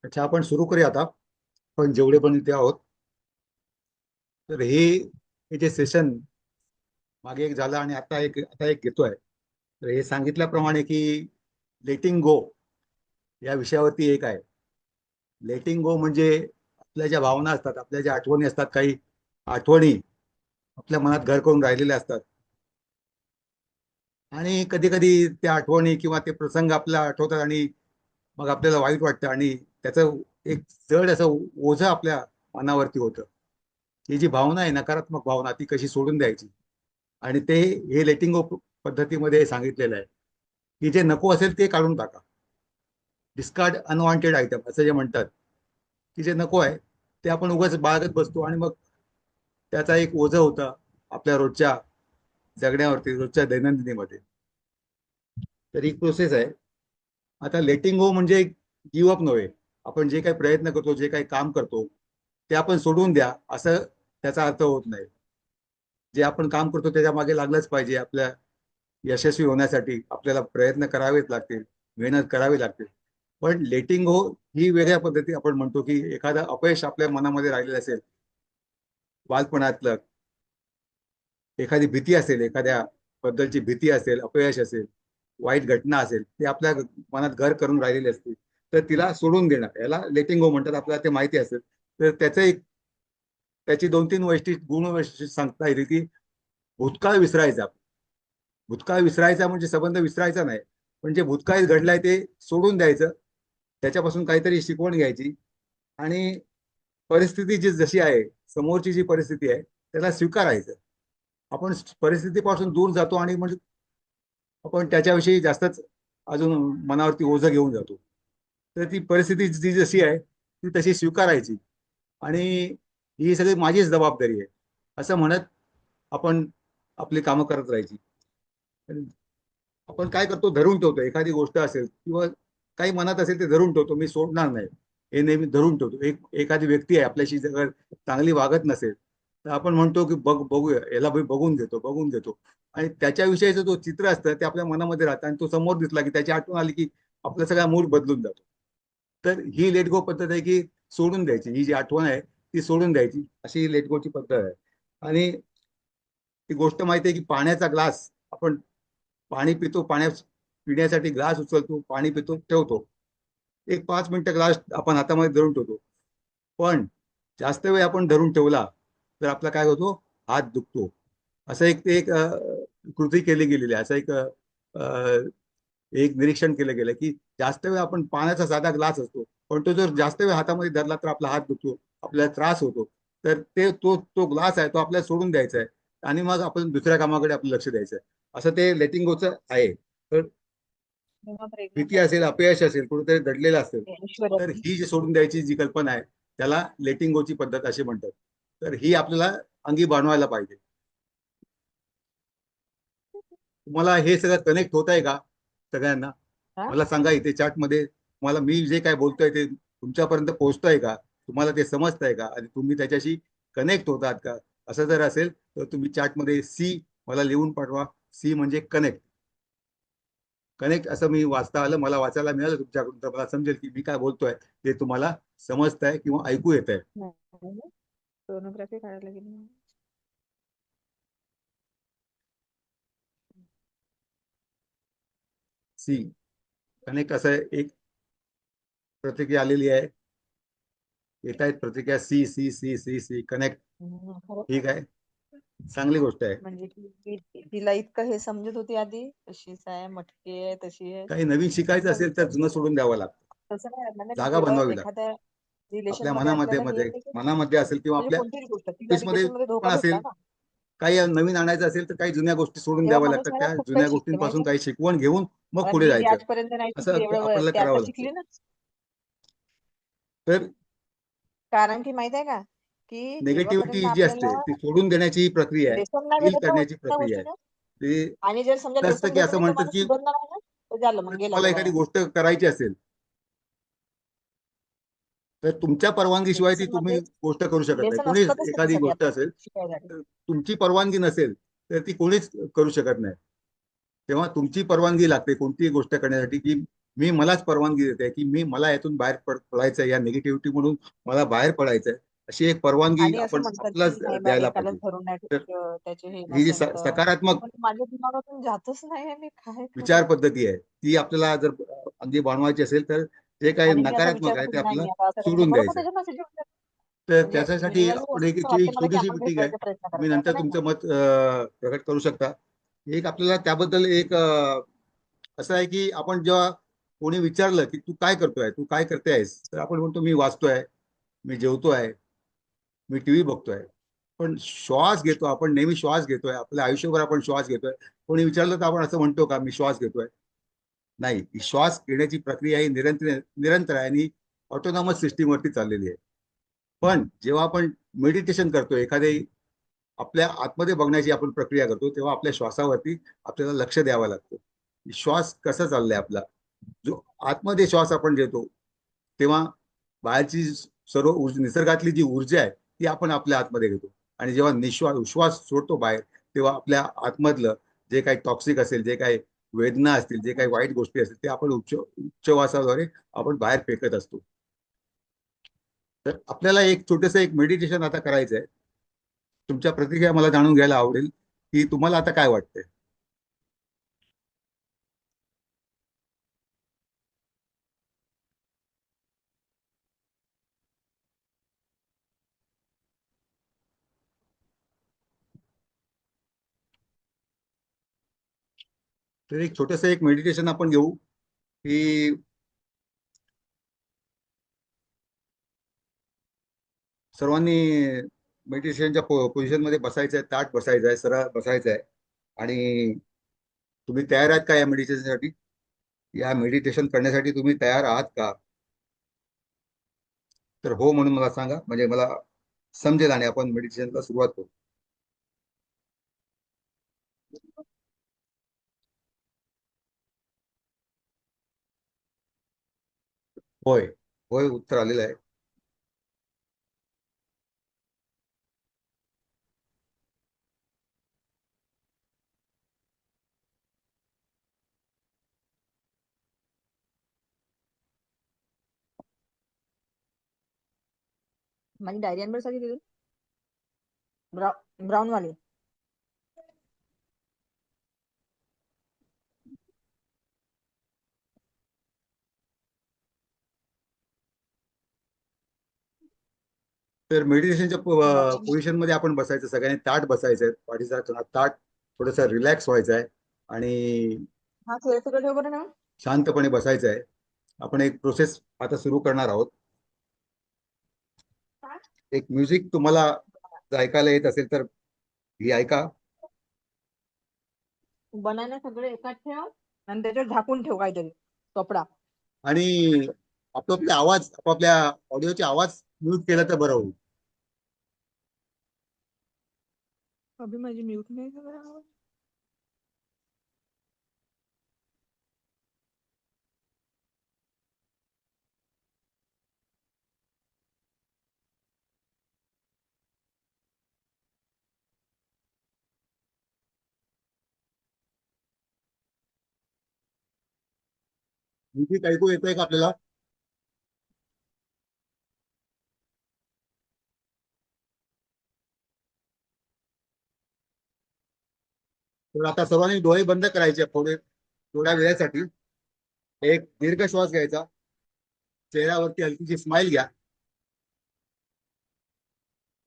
अच्छा, आपण सुरू करूया आता. पण जेवढे पण इथे आहोत, तर हे जे सेशन मागे एक झालं आणि आता एक घेतोय. तर हे सांगितल्याप्रमाणे की लेटिंग गो या विषयावरती एक आहे. लेटिंग गो म्हणजे आपल्या ज्या भावना असतात, आपल्या ज्या आठवणी असतात, काही आठवणी आपल्या मनात घर करून राहिलेल्या असतात. आणि कधी कधी त्या आठवणी किंवा ते प्रसंग आपल्याला आठवतात आणि मग आपल्याला वाईट वाटतं आणि त्याचं एक जड असं ओझं आपल्या मनावरती होतं. ही जी भावना आहे, नकारात्मक भावना, ती कशी सोडून द्यायची. आणि ते हे लेटिंग गो पद्धतीमध्ये सांगितलेलं आहे की जे नको असेल ते काढून टाका. डिस्कार्ड अनवॉन्टेड आयटम असं जे म्हणतात, की जे नको आहे ते आपण उगाच बाळगत बसतो आणि मग त्याचा एक ओझं होतं आपल्या रोजच्या जगण्यावरती, रोजच्या दैनंदिनीमध्ये. तर ही प्रोसेस आहे. आता लेटिंग गो म्हणजे गिव्ह अप नव्हे. आपण जे काही प्रयत्न करतो, जे काही काम करतो, ते आपण सोडून द्या असं त्याचा अर्थ होत नाही. जे आपण काम करतो त्याच्या मागे लागलंच पाहिजे. आपल्या यशस्वी होण्यासाठी आपल्याला प्रयत्न करावेच लागतील, मेहनत करावी लागते. पण लेटिंग गो ही वेगळ्या पद्धती आपण म्हणतो, की एखादं अपयश आपल्या मनामध्ये राहिलेलं असेल, बालपणातलं एखादी भीती असेल, एखाद्या बद्दलची भीती असेल, अपयश असेल, वाईट घटना असेल, ते आपल्या मनात घर करून राहिलेली असते. तर तिला सोडून देणं याला लेटिंग गो म्हणतात. आपल्याला ते माहिती असेल तर त्याचं एक त्याची दोन तीन वैशिष्ट्य गुण वैशिष्ट्य सांगता येईल की भूतकाळ विसरायचा. भूतकाळ विसरायचा म्हणजे संबंध विसरायचा नाही, पण जे भूतकाळी घडलाय ते सोडून द्यायचं. त्याच्यापासून काहीतरी शिकवण घ्यायची आणि परिस्थिती जी जशी आहे, समोरची जी परिस्थिती आहे त्याला स्वीकारायचं. आपण परिस्थितीपासून दूर जातो आणि म्हणजे आपण त्याच्याविषयी जास्तच अजून मनावरती ओझं घेऊन जातो. तर ती परिस्थिती जी जशी आहे ती तशी स्वीकारायची आणि ही सगळी माझीच जबाबदारी आहे असं म्हणत आपण आपली कामं करत राहायची. आपण काय करतो, धरून ठेवतो. एखादी गोष्ट असेल किंवा काही मनात असेल ते धरून ठेवतो, मी सोडणार नाही हे नेहमी धरून ठेवतो. एखादी व्यक्ती आहे आपल्याशी जर चांगली वागत नसेल तर आपण म्हणतो की बघूया याला बघून घेतो, बघून घेतो. आणि त्याच्याविषयीचं जो चित्र असतं ते आपल्या मनामध्ये राहतं आणि तो समोर दिसला की त्याची आठवण आली की आपला सगळा मूड बदलून जातो. तर ही लेट गो पद्धत आहे की सोडून द्यायची. ही जी आठवण आहे ती सोडून द्यायची, अशी ही लेट गोची पद्धत आहे. आणि ती गोष्ट माहिती आहे की पाण्याचा ग्लास आपण पाणी पितो, पिण्यासाठी ग्लास उचलतो, पाणी पितो, ठेवतो. एक 5 मिनिटं ग्लास आपण हातामध्ये धरून ठेवतो. पण जास्त वेळ आपण धरून ठेवला तर आपला काय होतो, हात दुखतो. असं एक कृती केली गेलेली आहे. असं एक निरीक्षण केलं गेलं की जास्त वेळ आपण पाण्याचा साधा ग्लास असतो, पण तो जर जास्त वेळ हातामध्ये धरला तर आपला हात दुखतो, आपल्याला त्रास होतो. तर तो ग्लास आहे तो आपल्याला सोडून द्यायचा आहे आणि मग आपण दुसऱ्या कामाकडे आपलं लक्ष द्यायचं आहे. असं ते लेटिंग गोचं आहे. तर भीती असेल, अपयश असेल, कुठेतरी दडलेलं असेल, तर ही जी सोडून द्यायची जी कल्पना आहे त्याला लेटिंग गोची पद्धत अशी म्हणतात. तर ही आपल्याला अंगी बाणवायला पाहिजे. तुम्हाला हे सगळं कनेक्ट होत आहे का सगळ्यांना? हा? मला सांगा इथे चॅटमध्ये, मला मी जे काय बोलतोय ते तुमच्यापर्यंत पोहोचतंय का? तुम्हाला ते समजतंय का आणि तुम्ही त्याच्याशी कनेक्ट होतात का? असं जर असेल तर तुम्ही चॅटमध्ये सी मला लिहून पाठवा. सी म्हणजे कनेक्ट. कनेक्ट असं मी वाचता आलं, मला वाचायला मिळालं तुमच्याकडून, तर मला समजेल की मी काय बोलतोय ते तुम्हाला समजतंय किंवा ऐकू येत आहे. सोनोग्राफी काढायला गेली. सी कनेक्ट असं एक प्रतिक्रिया आलेली आहे. येत आहेत प्रतिक्रिया सी सी सी सी सी कनेक्ट. ठीक आहे, चांगली गोष्ट आहे. म्हणजे तिला इतकं हे समजत होती आधी, तशीच आहे, मटकी आहे, तशी आहे. काही नवीन शिकायचं असेल तर जुनं सोडून द्यावं लागतं. तसं नाही म्हणजे जागा जेव्हा बनवावी लागते एखाद्या रिलेशन आपल्या मध्ये मनामध्ये आपल्याला हे मध्ये येते की मनामध्ये असेल किंवा म्हणजे आपल्या कोणतीही गोष्ट तिला ऑफिसमध्ये रिलेशन मध्ये धोका पण भेटला असेल. ना, काही नवीन आणायचं असेल तर काही जुन्या गोष्टी सोडून तेव्हा द्याव्या माणूस लागतात. आहे ना त्या खूप काही जुन्या शिकते गोष्टींपासून माहिती. काही शिकवण घेऊन मग आता पुढे मी जे जायचं. आजपर्यंत नाही असं शिकली एवढं आपल्याला ते करावं आता लागतं. शिकली ना. तर कारण की माहित आहे का, की जेव्हापर्यंत निगेटिव्हिटी जी आपल्याला असते ती सोडून देण्याची ही प्रक्रिया आहे, लेसन नाही डील भेटत ना करण्याची त्या प्रक्रिया आहे. गोष्टीनं, ते आणि जर समजा असतं लेसन की भेटून असं तो म्हणतात माणूस की सुधारणार नाही ना, तर झालं, मग गेला तुम्हाला तो एखादी वाया. गोष्ट करायची असेल तर तुमच्या परवानगीशिवाय ती लेसन तुम्ही मध्ये गोष्ट करू शकत नाही. लेसन कोणीच असतातच एखादी त्याच्यासाठी गोष्ट असेल शिकायसाठी. तर तुमची परवानगी नसेल तर ती कोणीच करू शकत नाही. तेव्हा तुमची परवानगी लागते कोणतीही गोष्ट करण्यासाठी की मी मलाच परवानगी देते की मला यातून बाहेर पडायचंय, या निगेटिव्हिटी म्हणून मला बाहेर पडायचंय, अशी एक परवानगी आणि असं आपण म्हणतात आपल्याच की नाही बा द्यायला एकालाच पाहिजे. धरून नाही तर ठेवायचं, त्याचे हे ही जी नसेल तर. सकारात्मक पण माझ्या दिमागातून जातच नाहीये, मी काय विचार करू? पद्धती आहे ती आपल्याला जर अगदी बनवायची असेल, तर जे काही आणि मी असा विचार नकारात्मक आहे करते ते की नाही आपल्याला मी आता असं करायचं, सोडून बरोबर द्यायचं आहे. त्याच्या मेसेज येऊन जातो. तर म्हणजे त्याच्यासाठी व्हिज्युअली आपण एक असं वाटते मला की छोटीशी आपण काही मीटिंग आहे. कळायचा प्रयत्न तुम्ही करायचा, असं नंतर नाही का? तुमचं मत प्रकट करू शकता. एक आपल्याला त्याबद्दल एक असं आहे की आपण जेव्हा कोणी विचारलं की तू काय करतोय, तू काय करते आहेस, तर आपण म्हणतो मी वाचतोय, मी जेवतोय, मी टीव्ही बघतोय. पण श्वास घेतो आपण, नेहमी श्वास घेतोय, आपल्या आयुष्यभर आपण श्वास घेतोय. कोणी विचारलं तर आपण असं म्हणतो का मी श्वास घेतोय? नाही, ही श्वास घेण्याची प्रक्रिया ही निरंतर आहे आणि ऑटोनॉमस सिस्टीमवरती चाललेली आहे. पण जेव्हा आपण मेडिटेशन करतो, एखादे आपल्या आतमध्ये बघण्याची आपण प्रक्रिया करतो, तेव्हा आपल्या श्वासावरती आपल्याला लक्ष द्यावं लागतं. श्वास कसा चाललाय आपला, जो आतमध्ये श्वास आपण घेतो, तेव्हा बाहेरची सर्व निसर्गातली जी ऊर्जा आहे ती आपण आपल्या आतमध्ये घेतो. आणि जेव्हा उश्वास सोडतो बाहेर, तेव्हा आपल्या आतमधलं जे काही टॉक्सिक असेल, जे काही वेदना असतील, जे काही वाईट गोष्टी असतील, ते आपण उच्चवासाद्वारे आपण बाहेर फेकत असतो. तर आपल्याला एक छोटंसं एक मेडिटेशन आता करायचं आहे. तुमच्या प्रतिक्रिया मला जाणून घ्यायला आवडेल की तुम्हाला आता काय वाटतंय. तर एक छोटंसं एक मेडिटेशन आपण घेऊ की सर्वांनी मेडिटेशनच्या पोझिशन मध्ये बसायचं आहे, ताट बसायचं आहे, सरळ बसायचं आहे. आणि तुम्ही तयार आहात का या मेडिटेशनसाठी? या मेडिटेशन करण्यासाठी तुम्ही तयार आहात का? तर हो म्हणून मला सांगा, म्हणजे मला समजेल आणि आपण मेडिटेशनला सुरुवात करू. होय, होय उत्तर आलेलं आहे. माझी डायरी अनवर साठी दिली, ब्राऊन वाली. तर मेडिटेशनच्या ब्राऊन. पोझिशन मध्ये आपण बसायचं, सगळ्यांनी ताट बसायचं आहे, पाठीचा ताट थोडंसं रिलॅक्स व्हायचं आहे आणि हा खेळ सगळं ठेव बरं ना. शांतपणे बसायचं आहे. आपण एक प्रोसेस आता सुरू करणार आहोत. एक म्युझिक तुम्हाला जर ऐकायला येत असेल तर ही ऐका. बनाना सगळे एकात ठेव आणि त्याच्यावर झाकून ठेव काहीतरी कपडा. आणि आपापल्या ऑडिओचे आवाज म्यूट केला तर बरं होईल. अभि माझी म्यूट नाही झाला. म्युझिक ऐकू येतंय का आपल्याला? तर आता सर्वांनी डोळे बंद करायचे थोड्या वेळासाठी. एक दीर्घ श्वास घ्यायचा, चेहऱ्यावरती हलकीची स्माइल घ्या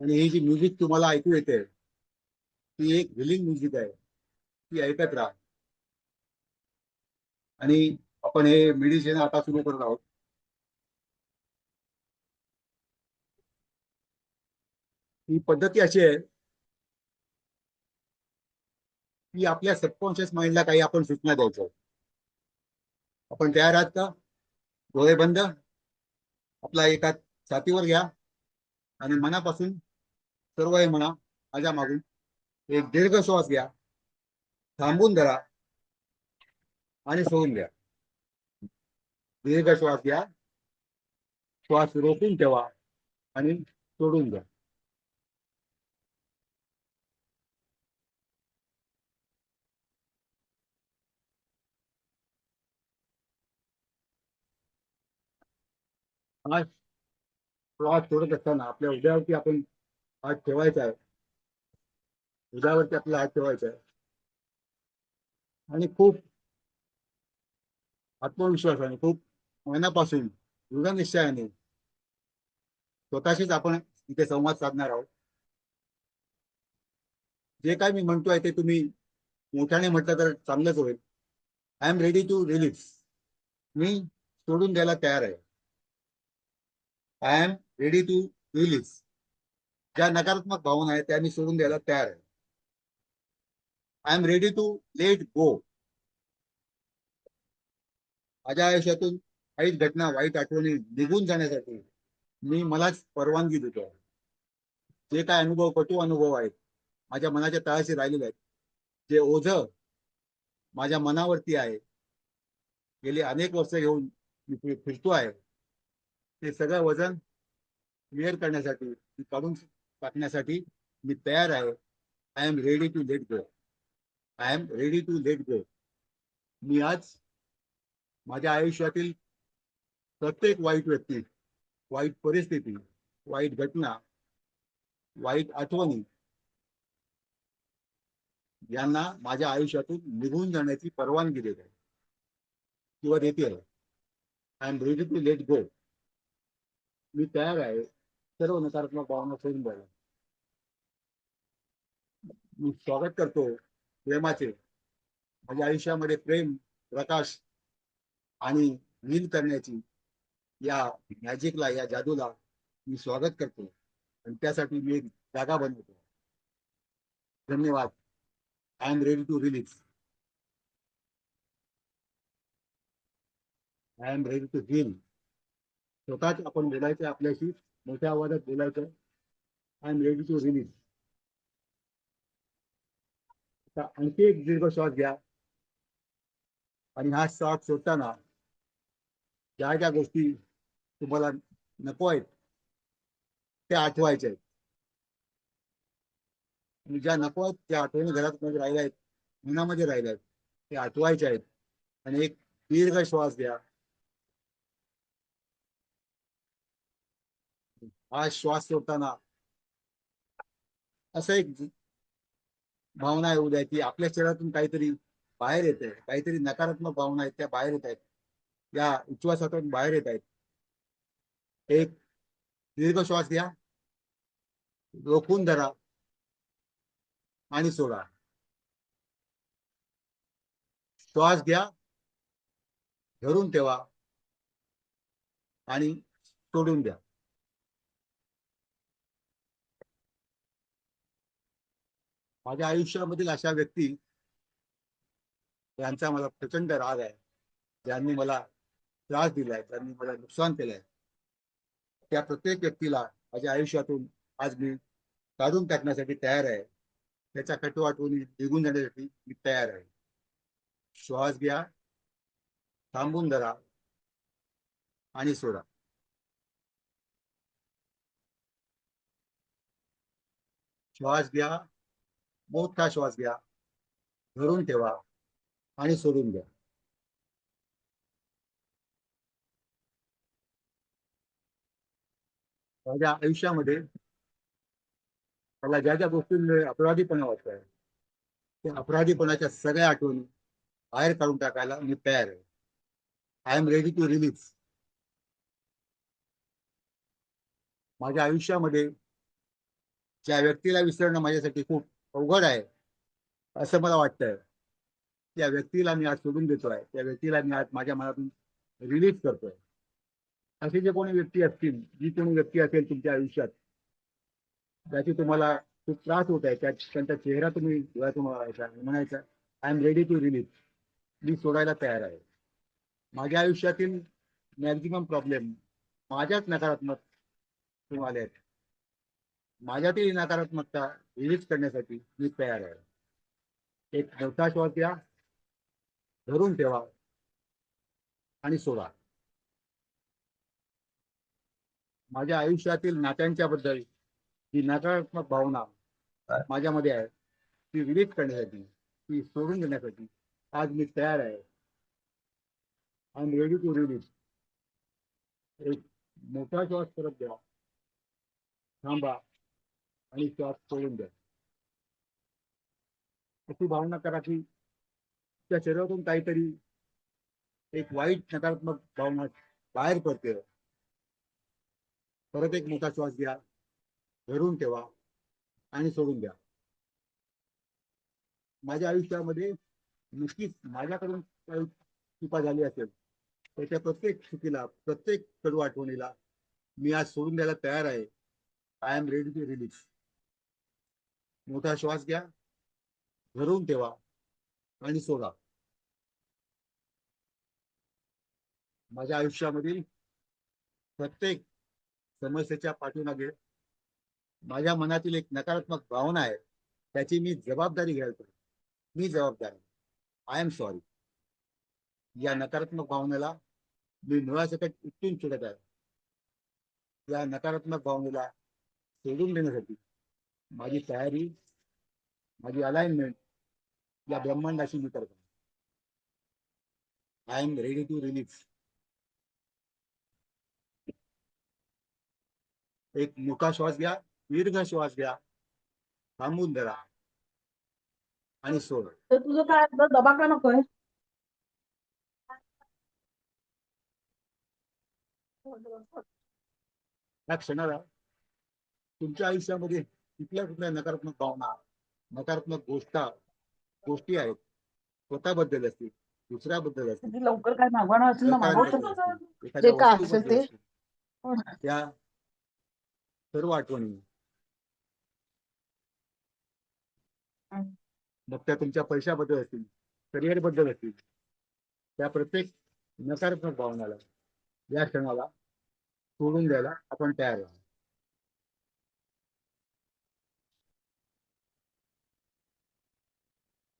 आणि ही जी म्युझिक तुम्हाला ऐकू येते ती एक हिलिंग म्युझिक आहे, ती ऐकत राहा. आणि आपण हे मेडिटेशन आता सुरू करत आहोत. ही पद्धती अशी आहे की आपल्या सबकॉन्शियस माइंडला काही आपण सूचना द्यायचो. आपण तयार आहात का? डोळे बंद, आपला एका छातीवर घ्या आणि मनापासून सर्व हे म्हणा माझ्या मागून. एक दीर्घ श्वास घ्या, थांबून धरा आणि सोडून द्या. दीर्घ श्वास घ्या, श्वास रोखून ठेवा आणि सोडून द्या. हा श्वास सोडत असताना आपल्या हृदयावरती आपण हात ठेवायचा आहे. हृदयावरती आपला हात ठेवायचा आहे आणि खूप आत्मविश्वासाने, खूप मनापासून, दृढ निश्चयाने स्वतःशीच आपण इथे संवाद साधणार आहोत. जे काय मी म्हणतोय ते तुम्ही मोठ्याने म्हटलं तर चांगलंच होईल. I am ready to release. मी सोडून द्यायला तयार आहे. I am ready to release. ज्या नकारात्मक भावना आहेत त्या मी सोडून द्यायला तयार आहे. I am ready to let go. माझ्या आयुष्यातून काही घटना, वाईट आठवणी निघून जाण्यासाठी मी मलाच परवानगी देतो. जे काय अनुभव, कटू अनुभव आहेत, माझ्या मनाच्या तळाशी राहिलेले आहेत, जे ओझ माझ्या मनावरती आहे, गेली अनेक वर्ष घेऊन मी फिरतो आहे, ते सगळं वजन क्लिअर करण्यासाठी, काढून टाकण्यासाठी मी तयार आहे. I am ready to let go. I am ready to let go. मी आज माझ्या आयुष्यातील प्रत्येक वाईट व्यक्ती, वाईट परिस्थिती, वाईट घटना, वाईट आठवणी यांना माझ्या आयुष्यातून निघून जाण्याची परवानगी देत आहे किंवा देते आहे. I am ready to let go. मी तयार आहे सर्व नकारात्मक भावना सोडून द्यायला. मी स्वागत करतो प्रेमाचे. माझ्या आयुष्यामध्ये प्रेम, प्रकाश आणि हील करण्याची या मॅजिकला, या जादूला मी स्वागत करतो आणि त्यासाठी मी एक जागा बनवतो. धन्यवाद. I am ready to release. I am ready to heal. स्वतःच आपण बोलायचं आपल्याशी, मोठ्या आवाजात बोलायचं. I am ready to release. आता आणखी एक दीर्घ श्वास घ्या आणि हा श्वास सोडताना ज्या ज्या गोष्टी तुम्हाला नको आहेत त्या आठवायच्या आहेत. आणि ज्या नको आहेत त्या आठवणी घरात मध्ये राहिल्या आहेत, मनामध्ये राहिल्या आहेत, ते आठवायच्या आहेत. आणि एक दीर्घ श्वास घ्या. हा श्वास सोडताना असं एक भावना येऊ द्या की आपल्या शरीरातून काहीतरी बाहेर येत आहे, काहीतरी नकारात्मक भावना आहेत त्या बाहेर येत आहेत, या उच्छ्वासातून बाहेर येत आहेत. एक दीर्घ श्वास घ्या, रोखून धरा आणि सोडा. श्वास घ्या, धरून ठेवा आणि सोडून द्या. माझ्या आयुष्यामधील अशा व्यक्ती यांचा मला प्रचंड राग आहे, ज्यांनी मला त्रास दिलाय, ज्यांनी मला नुकसान केलंय, त्या प्रत्येक व्यक्तीला माझ्या आयुष्यातून आज मी काढून टाकण्यासाठी तयार आहे. त्याच्या कटू आठवणी निघून जाण्यासाठी मी तयार आहे. श्वास घ्या, थांबून धरा आणि सोडा. श्वास घ्या, मोठा श्वास घ्या, धरून ठेवा आणि सोडून द्या. माझ्या आयुष्यामध्ये मला ज्या ज्या गोष्टींमुळे अपराधीपणा वाटतोय, त्या अपराधीपणाच्या सगळ्या आठवणी बाहेर काढून टाकायला मी तयार आहे. I am ready to release. माझ्या आयुष्यामध्ये ज्या व्यक्तीला विसरणं माझ्यासाठी खूप अवघड आहे असं मला वाटतंय, त्या व्यक्तीला मी आज सोडून देतोय. त्या व्यक्तीला मी आज माझ्या मनातून रिलीज करतोय. असे जे कोणी व्यक्ती असतील, जी कोणी व्यक्ती असेल तुमच्या आयुष्यात ज्याची तुम्हाला खूप त्रास होत आहे, त्यांचा चेहरा तुम्ही डोळ्यातून म्हणायचा, I am ready to release. मी सोडायला तयार आहे. माझ्या आयुष्यातील मॅक्झिमम प्रॉब्लेम माझ्याच नकारात्मक आले आहेत. माझ्यातील नकारात्मकता रिलीज करण्यासाठी मी तयार आहे. एक मोठा श्वास घ्या, धरून ठेवा आणि सोडा. माझ्या आयुष्यातील नात्यांच्या बद्दल ही नकारात्मक भावना माझ्यामध्ये आहे, ती रिलीज करण्यासाठी, ती सोडून देण्यासाठी आज मी तयार आहे. I am ready to release. एक मोठा श्वास परत घ्या, थांबा आणि श्वास सोडून द्या. अशी भावना करा की त्या शरीरातून काहीतरी एक वाईट नकारात्मक भावना बाहेर पडते. परत एक मोठा श्वास घ्या, धरून ठेवा आणि सोडून द्या. माझ्या आयुष्यामध्ये नक्कीच माझ्याकडून काही चुका झाली असेल तर त्या प्रत्येक चुकीला, प्रत्येक कडू आठवणीला मी आज सोडून द्यायला तयार आहे. I am ready to release. मोठा श्वास घ्या, धरून ठेवा आणि सोडा. माझ्या आयुष्यामधील प्रत्येक समस्येच्या पाठीमागे माझ्या मनातील एक नकारात्मक भावना आहे, त्याची मी जबाबदारी घ्यायला पाहिजे. मी जबाबदार आहे. I am sorry. या नकारात्मक भावनेला मी मुळासकट उठून सोडत आहे. या नकारात्मक भावनेला सोडून देण्यासाठी माझी तयारी, माझी अलाइनमेंट या ब्रह्मांडाशी मी करतो. I am ready to release. एक मोठा श्वास घ्या, दीर्घ श्वास घ्या, थांबून धरा आणि सोड. तर तुझं काय दबा का नकोय? या क्षणाला तुमच्या आयुष्यामध्ये कुठल्या नकारात्मक भावना, नकारात्मक गोष्टी आहेत, स्वतःबद्दल असतील, दुसऱ्याबद्दल असतील, किती लवकर काय मागवणार असेल ना मागवू सहकाऱ्यांबद्दल शकतो. असतील, एखाद्या जे काय असेल वस्तूबद्दल ते. असतील, त्या सर्व आठवणी, मग त्या तुमच्या पैशाबद्दल असतील, करिअर बद्दल असतील, त्या प्रत्येक नकारात्मक भावनाला या क्षणाला सोडून द्यायला आपण तयार आहोत.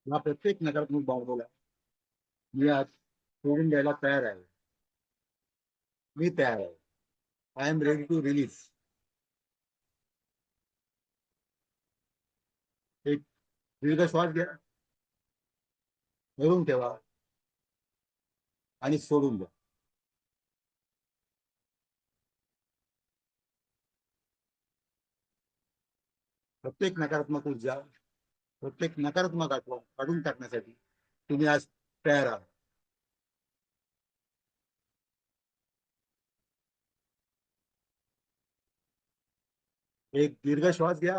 या प्रत्येक नकारात्मक भावनेला मी आज सोडून द्यायला तयार आहे. मी तयार आहे. I am ready to release. एक दीर्घ श्वास घ्या, धरून ठेवा आणि सोडून द्या. प्रत्येक नकारात्मक ऊर्जा, प्रत्येक नकारात्मक आठवण काढून टाकण्यासाठी तुम्ही आज तयार आहात. एक दीर्घ श्वास घ्या,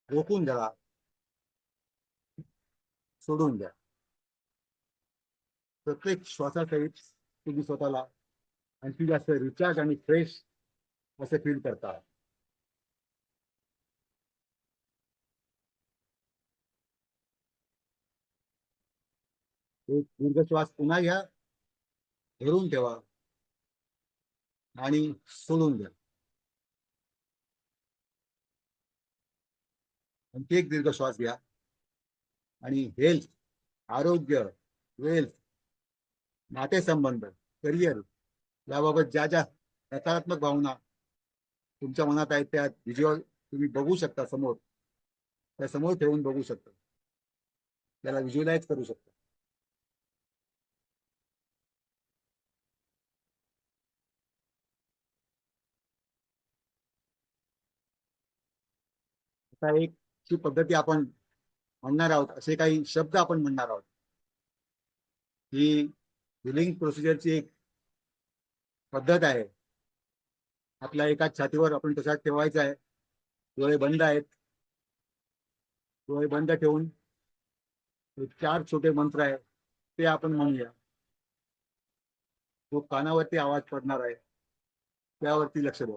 रोखून धरा, सोडून द्या. प्रत्येक श्वासासहित तुम्ही स्वतःला आणखी जास्त रिचार्ज आणि फ्रेश असं फील करता. एक दीर्घ श्वास पुन्हा घ्या, धरून ठेवा आणि सोडून द्या. आणखी एक दीर्घ श्वास घ्या आणि हेल्थ, आरोग्य, वेल्थ, नातेसंबंध, करिअर याबाबत ज्या ज्या नकारात्मक भावना तुमच्या मनात आहेत त्या व्हिज्युअल तुम्ही बघू शकता समोर, त्या समोर ठेवून बघू शकता, त्याला व्हिज्युअलाइज करू शकता. आता एक ची पद्धती आपण म्हणणार आहोत, असे काही शब्द आपण म्हणणार आहोत. ही हिलिंग प्रोसिजरची एक पद्धत आहे. आपल्या एकाच छातीवर आपण तसाच ठेवायचा आहे. डोळे बंद आहेत. डोळे बंद ठेवून 4 छोटे मंत्र आहे ते आपण म्हणूया. जो कानावरती आवाज पडणार आहे त्यावरती लक्ष द्या.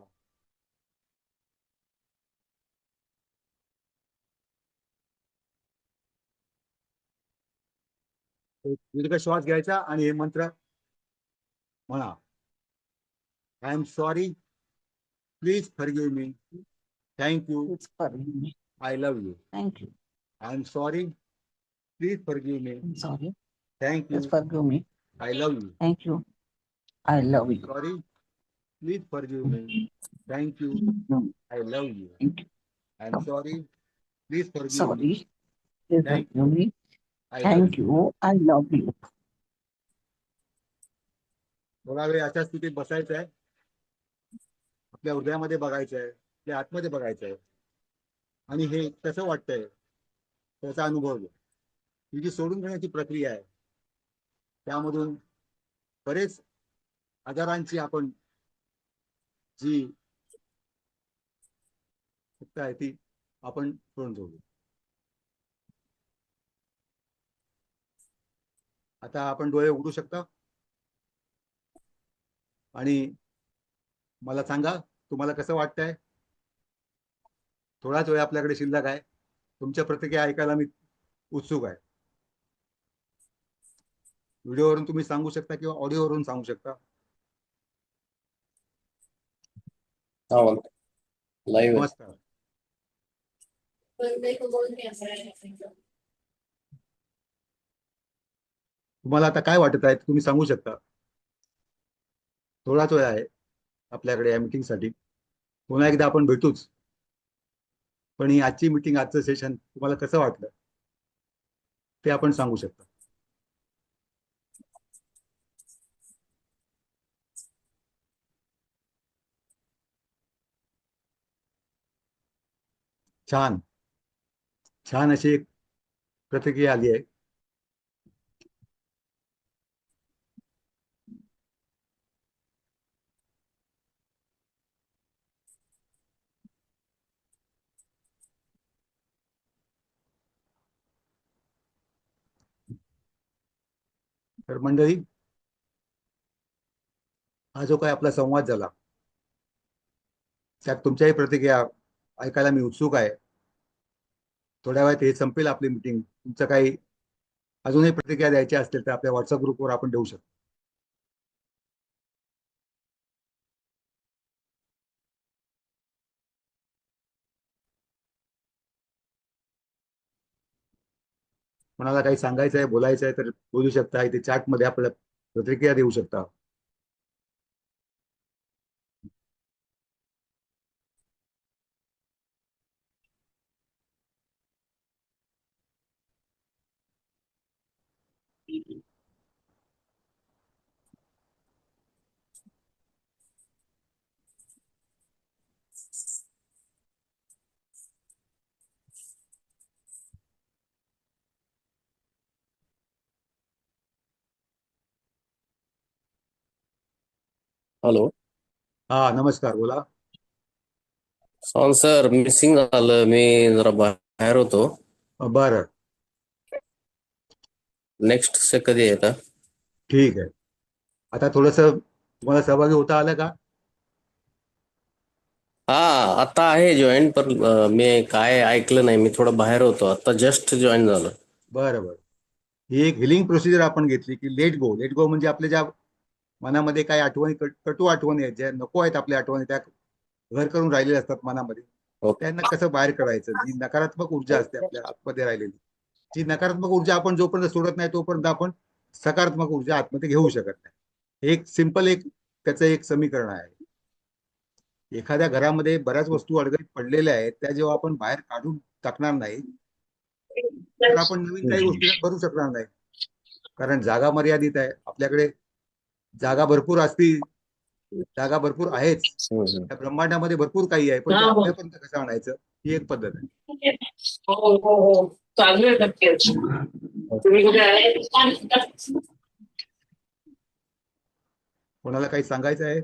एक दीर्घ श्वास घ्यायचा आणि हे मंत्र म्हणा. I am sorry, please forgive me, thank you, It's for me. I love you. Thank you. I am sorry, please forgive me, I'm sorry. Thank you, Please forgive me. I love you. Thank you. I love you. Sorry, please forgive me, thank you, I love you. Thank you. I am sorry, please forgive me, Sorry. Please Thank forgive me. I love Thank you. you. I love you. थोडा वेळ अशा स्थितीत बसायचं आहे. आपल्या हृदयामध्ये बघायचं आहे, आपल्या आतमध्ये बघायचं आहे आणि हे कसं वाटतंय त्याचा अनुभव घ्या. ही जी सोडून घेण्याची प्रक्रिया आहे त्यामधून बरेच आजारांची आपण जी आहे ती आपण सोडून जाऊ. आता आपण डोळे उघडू शकता आणि मला सांगा तुम्हाला कसं वाटतंय. थोडाच वेळ आपल्याकडे शिल्लक आहे. तुमच्या प्रतिक्रिया ऐकायला मी उत्सुक आहे. व्हिडिओवरून तुम्ही सांगू शकता किंवा ऑडिओवरून सांगू शकता. लाईव्ह आहे. नमस्कार. तुम्हाला आता काय वाटत आहे तुम्ही सांगू शकता. थोडाच वेळ आहे आपल्याकडे या मीटिंगसाठी. पुन्हा एकदा आपण भेटूच. पण ही आजची मीटिंग, आजचं सेशन तुम्हाला कसं वाटलं ते आपण सांगू शकता. छान छान अशी एक प्रतिक्रिया आली आहे. तर मंडळी, हा जो काय आपला संवाद झाला त्यात तुमच्याही प्रतिक्रिया ऐकायला मी उत्सुक आहे. थोड्या वेळात हे संपेल आपली मीटिंग. तुमचं काही अजूनही प्रतिक्रिया द्यायच्या असतील तर आपल्या व्हॉट्सअप ग्रुपवर आपण देऊ शकतो. कोणाला काही सांगायचं आहे, बोलायचं आहे तर बोलू शकता. इथे चॅट मध्ये आपल्या प्रतिक्रिया देऊ शकता. हॅलो हा नमस्कार, बोला. सर मिसिंग झालं. मी जरा बाहेर होतो. बरं, नेक्स्ट से कधी येतं? ठीक आहे. आता थोडस तुम्हाला सहभागी होता आलं का? हा आता आहे जॉईन, पण मी काय ऐकलं नाही. मी थोडं बाहेर होतो. आता जस्ट जॉईन झालं. बरं बरं. ही एक हिलिंग प्रोसिजर आपण घेतली की लेट गो. लेट गो म्हणजे आपल्या ज्या मनामध्ये काही आठवणी, कटू आठवणी आहेत, ज्या नको आहेत आपल्या आठवणी, त्या घर करून राहिलेल्या असतात मनामध्ये, ओके. त्यांना कसं बाहेर काढायचं. जी नकारात्मक ऊर्जा असते आपल्या आतमध्ये राहिलेली, जी नकारात्मक ऊर्जा आपण जोपर्यंत सोडत नाही तोपर्यंत आपण सकारात्मक ऊर्जा आतमध्ये घेऊ शकत नाही. एक सिंपल एक त्याचं एक समीकरण आहे. एखाद्या घरामध्ये बऱ्याच वस्तू अडगळीत पडलेल्या आहेत, त्या जेव्हा आपण बाहेर काढून टाकणार नाही तर आपण नवीन काही गोष्टी करू शकणार नाही. कारण जागा मर्यादित आहे आपल्याकडे. जागा भरपूर असती, जागा भरपूर आहेच, त्या ब्रह्मांडामध्ये भरपूर काही आहे, पण ते आपल्यापर्यंत कसं आणायचं ही एक पद्धत आहे. हो चालू आहे नक्की. तुम्ही कुठे आहे? कोणाला काही सांगायचं आहे,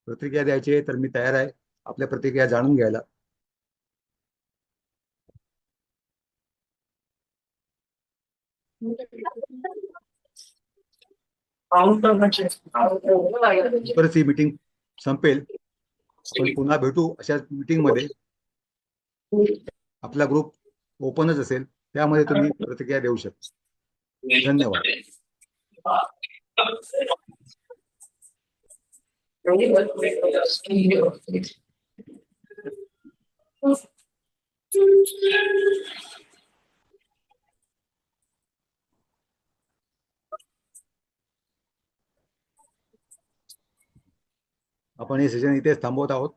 प्रतिक्रिया द्यायची आहे तर मी तयार आहे आपल्या प्रतिक्रिया जाणून घ्यायला. लवकरच ही मीटिंग संपेल, पण पुन्हा भेटू अशाच मीटिंग मध्ये. आपला ग्रुप ओपनच असेल, त्यामध्ये तुम्ही प्रतिक्रिया देऊ शकता. धन्यवाद. आपण हे सेशन इथेच थांबवत आहोत.